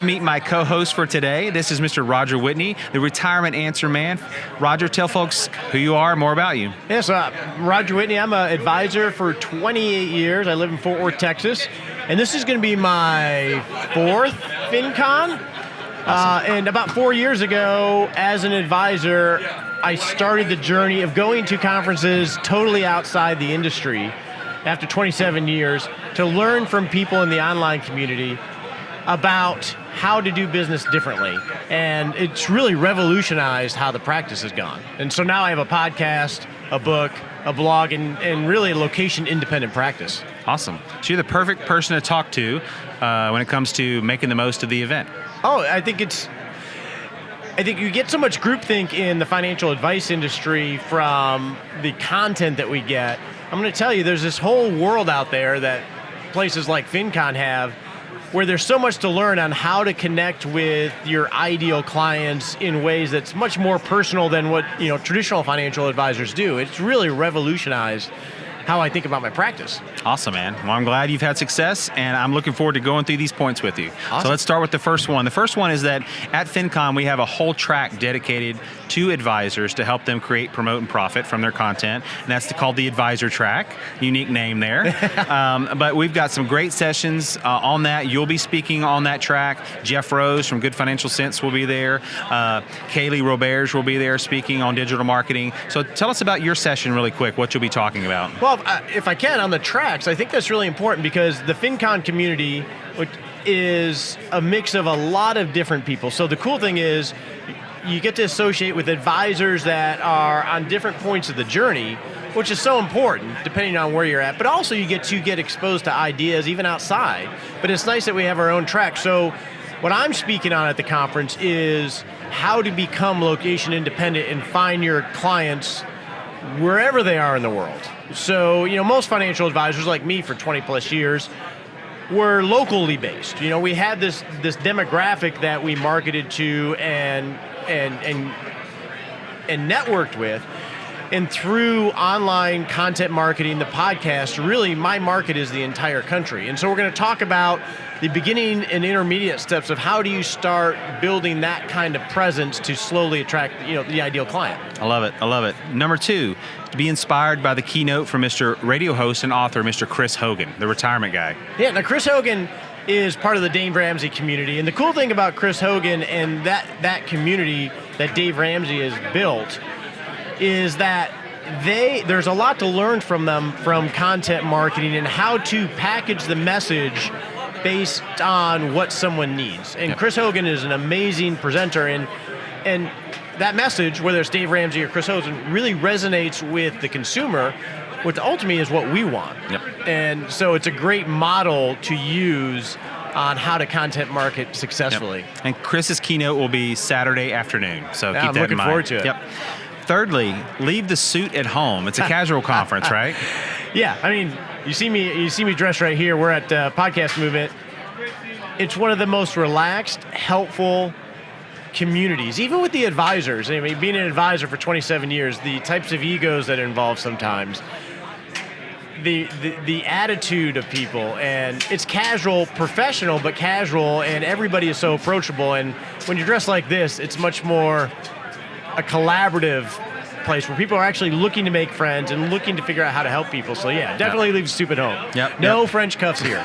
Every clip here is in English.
Meet my co-host for today. This is Mr. Roger Whitney, the retirement answer man. Roger, tell folks who you are, more about you. Yes, Roger Whitney. I'm an advisor for 28 years. I live in Fort Worth, Texas. And this is going to be my fourth FinCon. Awesome. And about 4 years ago, as an advisor, I started the journey of going to conferences totally outside the industry after 27 years to learn from people in the online community about how to do business differently. And it's really revolutionized how the practice has gone. And so now I have a podcast, a book, a blog, and really a location-independent practice. Awesome. So you're the perfect person to talk to when it comes to making the most of the event. Oh, I think you get so much groupthink in the financial advice industry from the content that we get. I'm going to tell you, there's this whole world out there that places like FinCon have, where there's so much to learn on how to connect with your ideal clients in ways that's much more personal than what traditional financial advisors do. It's really revolutionized how I think about my practice. Awesome, man. Well, I'm glad you've had success, and I'm looking forward to going through these points with you. Awesome. So let's start with the first one. The first one is that at FinCon, we have a whole track dedicated to advisors to help them create, promote, and profit from their content, and that's called the Advisor Track. Unique name there. But we've got some great sessions on that. You'll be speaking on that track. Jeff Rose from Good Financial Sense will be there. Kaylee Roberge will be there speaking on digital marketing. So tell us about your session really quick, what you'll be talking about. Well, if I can, on the tracks, I think that's really important because the FinCon community, which is a mix of a lot of different people. So the cool thing is you get to associate with advisors that are on different points of the journey, which is so important depending on where you're at. But also you get exposed to ideas even outside. But it's nice that we have our own track. So what I'm speaking on at the conference is how to become location independent and find your clients wherever they are in the world. So, most financial advisors like me for 20 plus years were locally based. We had this demographic that we marketed to and networked with. And through online content marketing, the podcast, really my market is the entire country. And so we're going to talk about the beginning and intermediate steps of how do you start building that kind of presence to slowly attract the ideal client. I love it. I love it. Number two, to be inspired by the keynote from Mr. Radio host and author, Mr. Chris Hogan, the retirement guy. Yeah, now Chris Hogan is part of the Dave Ramsey community. And the cool thing about Chris Hogan and that community that Dave Ramsey has built is that there's a lot to learn from them from content marketing and how to package the message based on what someone needs. And Chris Hogan is an amazing presenter, and that message, whether it's Dave Ramsey or Chris Hogan, really resonates with the consumer, which ultimately is what we want. Yep. And so it's a great model to use on how to content market successfully. Yep. And Chris's keynote will be Saturday afternoon, so keep that in mind. I'm looking forward to it. Yep. Thirdly, leave the suit at home. It's a casual conference, right? Yeah, I mean, you see me dressed right here. We're at Podcast Movement. It's one of the most relaxed, helpful communities, even with the advisors. I mean, being an advisor for 27 years, the types of egos that are involved sometimes, the attitude of people, and it's casual, professional, but casual, and everybody is so approachable. And when you're dressed like this, it's much more a collaborative place where people are actually looking to make friends and looking to figure out how to help people. So yeah, definitely leave stupid home. No French cuffs here.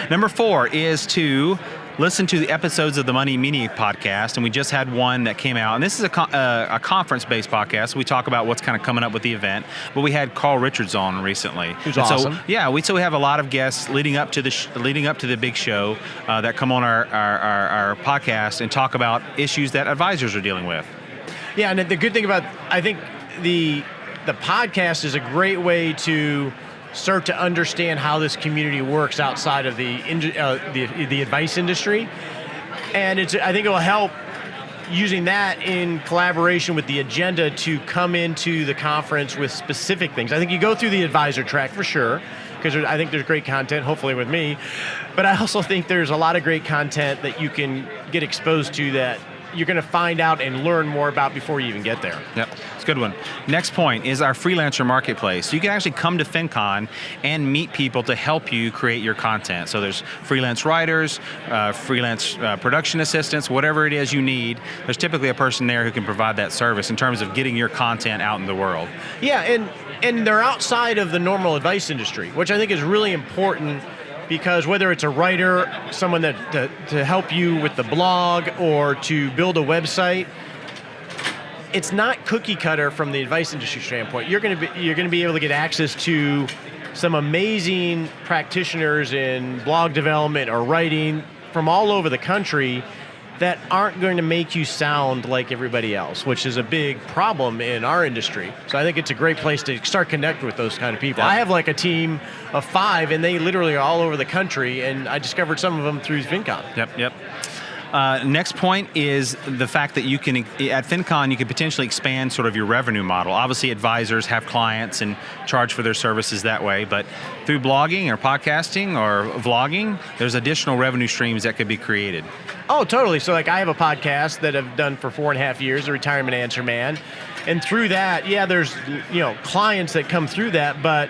Number 4 is to listen to the episodes of the Money Media podcast, and we just had one that came out. And this is a conference-based podcast. We talk about what's kind of coming up with the event. But we had Carl Richards on recently. Who's awesome. So, yeah, we have a lot of guests leading up to the big show that come on our podcast and talk about issues that advisors are dealing with. Yeah, and the good thing about, I think the podcast is a great way to start to understand how this community works outside of the advice industry, and I think it will help using that in collaboration with the agenda to come into the conference with specific things. I think you go through the advisor track for sure, because I think there's great content, hopefully with me, but I also think there's a lot of great content that you can get exposed to that you're going to find out and learn more about before you even get there. Yep, it's a good one. Next point is our Freelancer Marketplace. So you can actually come to FinCon and meet people to help you create your content. So there's freelance writers, freelance production assistants, whatever it is you need. There's typically a person there who can provide that service in terms of getting your content out in the world. Yeah, and they're outside of the normal advice industry, which I think is really important, because whether it's a writer, someone to help you with the blog or to build a website, it's not cookie cutter from the advice industry standpoint. You're going to be able to get access to some amazing practitioners in blog development or writing from all over the country that aren't going to make you sound like everybody else, which is a big problem in our industry. So I think it's a great place to start connecting with those kind of people. Yeah. I have like a team of 5, and they literally are all over the country, and I discovered some of them through FinCon. Yep. Next point is the fact that you can, at FinCon, you can potentially expand sort of your revenue model. Obviously, advisors have clients and charge for their services that way, but through blogging or podcasting or vlogging, there's additional revenue streams that could be created. Oh, totally. So like I have a podcast that I've done for 4.5 years, The Retirement Answer Man. And through that, yeah, there's clients that come through that, but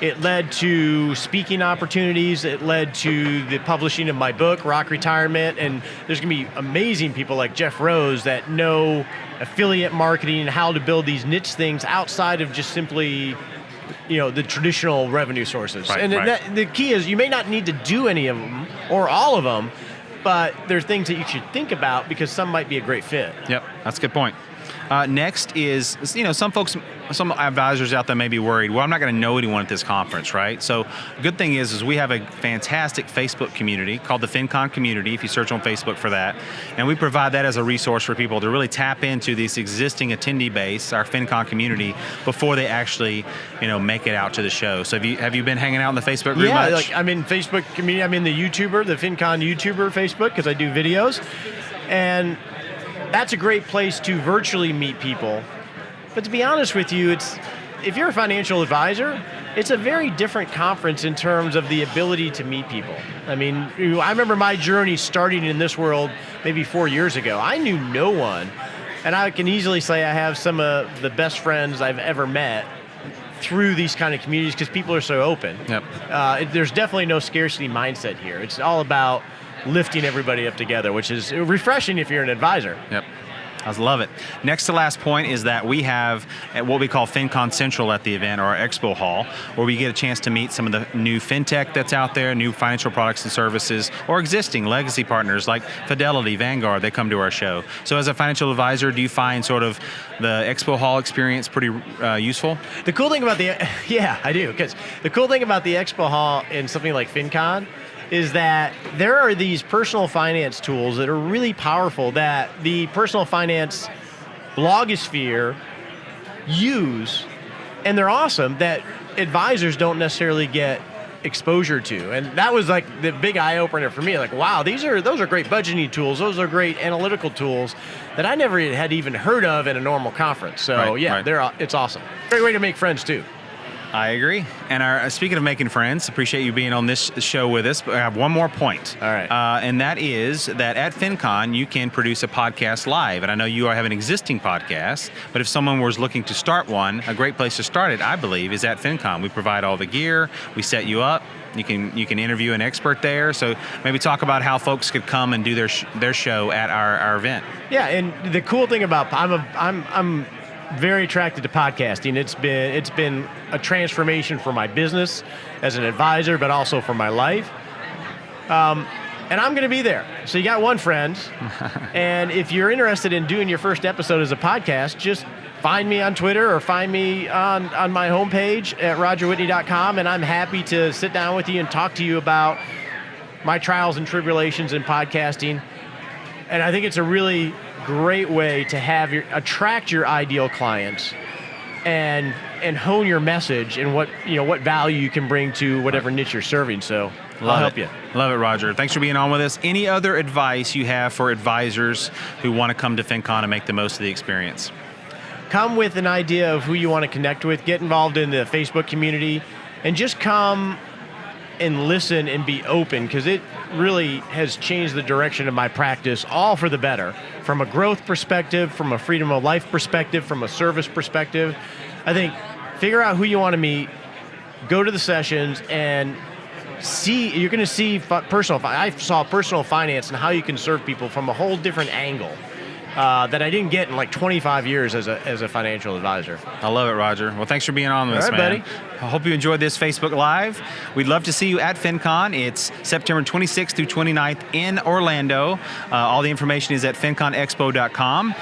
it led to speaking opportunities. It led to the publishing of my book, Rock Retirement. And there's going to be amazing people like Jeff Rose that know affiliate marketing and how to build these niche things outside of just simply the traditional revenue sources. Right, and right. The key is you may not need to do any of them or all of them, but there's things that you should think about because some might be a great fit. Yep, that's a good point. Next is, some advisors out there may be worried, well, I'm not going to know anyone at this conference, right? So the good thing is we have a fantastic Facebook community called the FinCon Community, if you search on Facebook for that. And we provide that as a resource for people to really tap into this existing attendee base, our FinCon community, before they actually, make it out to the show. So have you been hanging out in the Facebook group much? Yeah, like I'm in Facebook community. I'm in the FinCon YouTuber Facebook, because I do videos. And that's a great place to virtually meet people. But to be honest with you, if you're a financial advisor, it's a very different conference in terms of the ability to meet people. I mean, I remember my journey starting in this world maybe 4 years ago. I knew no one, and I can easily say I have some of the best friends I've ever met through these kind of communities because people are so open. Yep. There's definitely no scarcity mindset here. It's all about lifting everybody up together, which is refreshing if you're an advisor. Yep. I love it. Next to last point is that we have what we call FinCon Central at the event, or our Expo Hall, where we get a chance to meet some of the new fintech that's out there, new financial products and services, or existing legacy partners like Fidelity, Vanguard. They come to our show. So as a financial advisor, do you find sort of the Expo Hall experience pretty useful? The cool thing about I do, because the cool thing about the Expo Hall and something like FinCon is that there are these personal finance tools that are really powerful that the personal finance blogosphere use, and they're awesome, that advisors don't necessarily get exposure to. And that was like the big eye-opener for me, like, wow, those are great budgeting tools, those are great analytical tools that I never had even heard of in a normal conference. So it's awesome. Great way to make friends too. I agree. And speaking of making friends, appreciate you being on this show with us, but I have one more point. All right. And that is that at FinCon, you can produce a podcast live. And I know you have an existing podcast, but if someone was looking to start one, a great place to start it, I believe, is at FinCon. We provide all the gear, we set you up. You can interview an expert there. So maybe talk about how folks could come and do their show at our event. Yeah, and the cool thing about I'm very attracted to podcasting. It's been a transformation for my business as an advisor, but also for my life. And I'm going to be there. So you got one friend, and if you're interested in doing your first episode as a podcast, just find me on Twitter or find me on my homepage at rogerwhitney.com, and I'm happy to sit down with you and talk to you about my trials and tribulations in podcasting. And I think it's a really great way to attract your ideal clients and hone your message and what value you can bring to whatever niche you're serving. So I'll help you. Love it, Roger. Thanks for being on with us. Any other advice you have for advisors who want to come to FinCon and make the most of the experience? Come with an idea of who you want to connect with. Get involved in the Facebook community, and just come and listen and be open, because it really has changed the direction of my practice, all for the better, from a growth perspective, from a freedom of life perspective, from a service perspective. I think figure out who you want to meet, go to the sessions, and you're going to see I saw personal finance and how you can serve people from a whole different angle that I didn't get in like 25 years as a financial advisor. I love it, Roger. Well, thanks for being on with us, man. Buddy. I hope you enjoyed this Facebook Live. We'd love to see you at FinCon. It's September 26th through 29th in Orlando. All the information is at finconexpo.com.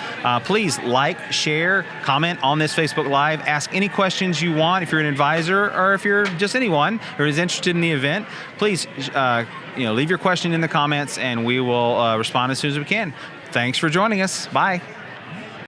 Please like, share, comment on this Facebook Live. Ask any questions you want if you're an advisor or if you're just anyone who is interested in the event. Please leave your question in the comments and we will respond as soon as we can. Thanks for joining us. Bye.